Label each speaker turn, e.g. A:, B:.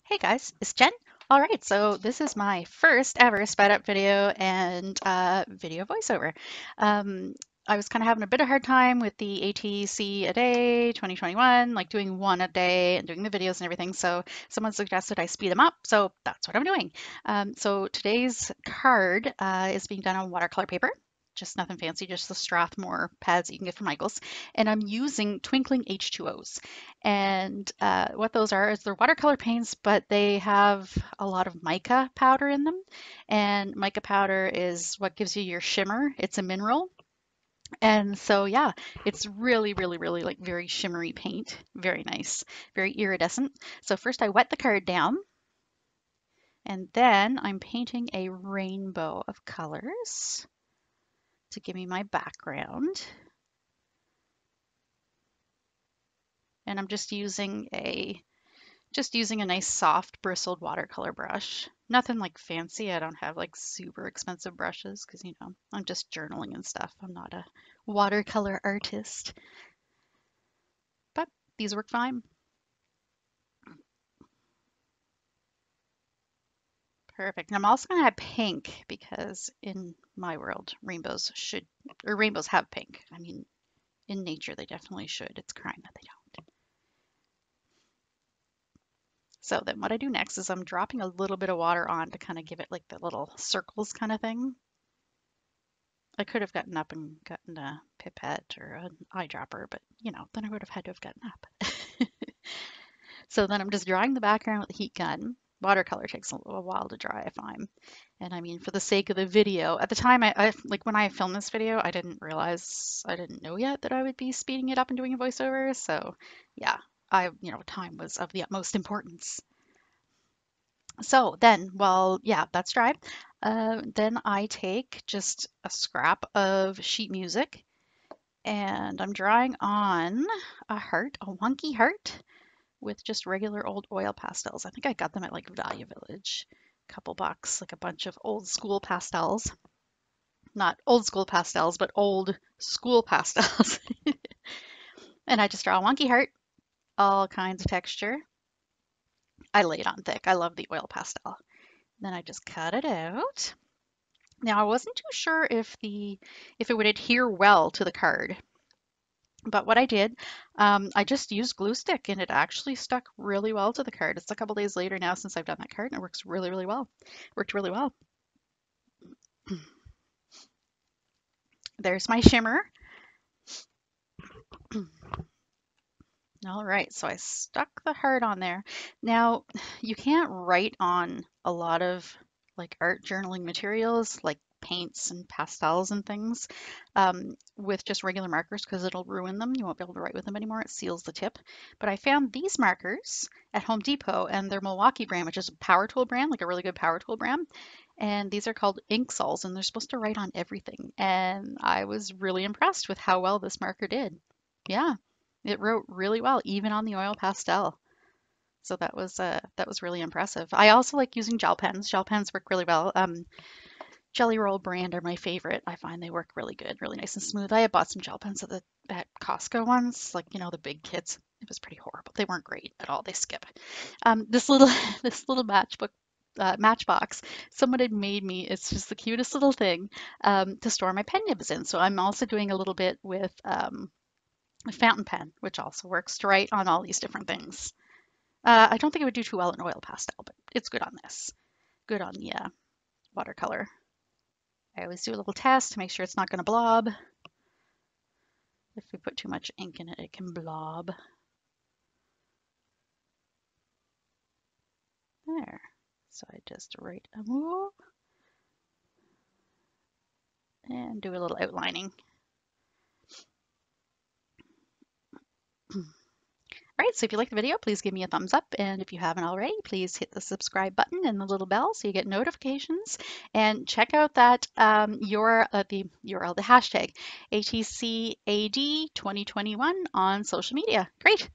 A: Hey guys, it's Jen. All right, so this is my first ever sped up video and video voiceover. Um, I was kind of having a bit of hard time with the ATC a day 2021, like doing one a day and doing the videos and everything. So someone suggested I speed them up, so that's what I'm doing. So today's card is being done on watercolor paper. Just nothing fancy, just the Strathmore pads that you can get from Michaels. And I'm using Twinkling H2Os. And what those are is they're watercolor paints, but they have a lot of mica powder in them. And mica powder is what gives you your shimmer. It's a mineral. And so, yeah, it's really, really, really like very shimmery paint. Very nice, very iridescent. So first I wet the card down, and then I'm painting a rainbow of colors to give me my background. And I'm just using a nice soft bristled watercolor brush. Nothing like fancy. I don't have like super expensive brushes because, I'm just journaling and stuff. I'm not a watercolor artist, but these work fine. Perfect. And I'm also going to have pink because in my world, rainbows have pink. I mean, in nature, they definitely should. It's a crime that they don't. So then what I do next is I'm dropping a little bit of water on to kind of give it like the little circles kind of thing. I could have gotten up and gotten a pipette or an eyedropper, but then I would have had to have gotten up. So then I'm just drying the background with the heat gun. Watercolor takes a little while to dry, I find. And I mean, for the sake of the video, at the time, I like when I filmed this video, I didn't know yet that I would be speeding it up and doing a voiceover. So yeah, time was of the utmost importance. So then, well, yeah, that's dry. Then I take just a scrap of sheet music and I'm drawing on a heart, a wonky heart with just regular old oil pastels. I think I got them at like Value Village, a couple bucks, like a bunch of old school pastels. Not old school pastels, but old school pastels. And I just draw a wonky heart, all kinds of texture. I lay it on thick. I love the oil pastel. Then I just cut it out. Now I wasn't too sure if it would adhere well to the card, but what I did, I just used glue stick and it actually stuck really well to the card. It's a couple days later now since I've done that card and it works really, really well. Worked really well. There's my shimmer. All right, so I stuck the heart on there. Now, you can't write on a lot of like art journaling materials like paints and pastels and things with just regular markers because it'll ruin them. You won't be able to write with them anymore. It seals the tip. But I found these markers at Home Depot and they're Milwaukee brand, which is a power tool brand, like a really good power tool brand. And these are called Inksols and they're supposed to write on everything. And I was really impressed with how well this marker did. Yeah. It wrote really well, even on the oil pastel. So that was really impressive. I also like using gel pens. Gel pens work really well. Jelly Roll brand are my favorite. I find they work really good, really nice and smooth. I had bought some gel pens at Costco once, like the big kits. It was pretty horrible. They weren't great at all. They skip. This little this little matchbox someone had made me. It's just the cutest little thing to store my pen nibs in. So I'm also doing a little bit with a fountain pen, which also works to write on all these different things. I don't think it would do too well in oil pastel, but it's good on this. Good on the watercolor. I always do a little test to make sure it's not going to blob. If we put too much ink in it, it can blob. There. So I just write a move and do a little outlining. All right, so if you like the video, please give me a thumbs up. And if you haven't already, please hit the subscribe button and the little bell so you get notifications. And check out that the URL, the hashtag ATCAD 2021 on social media. Great.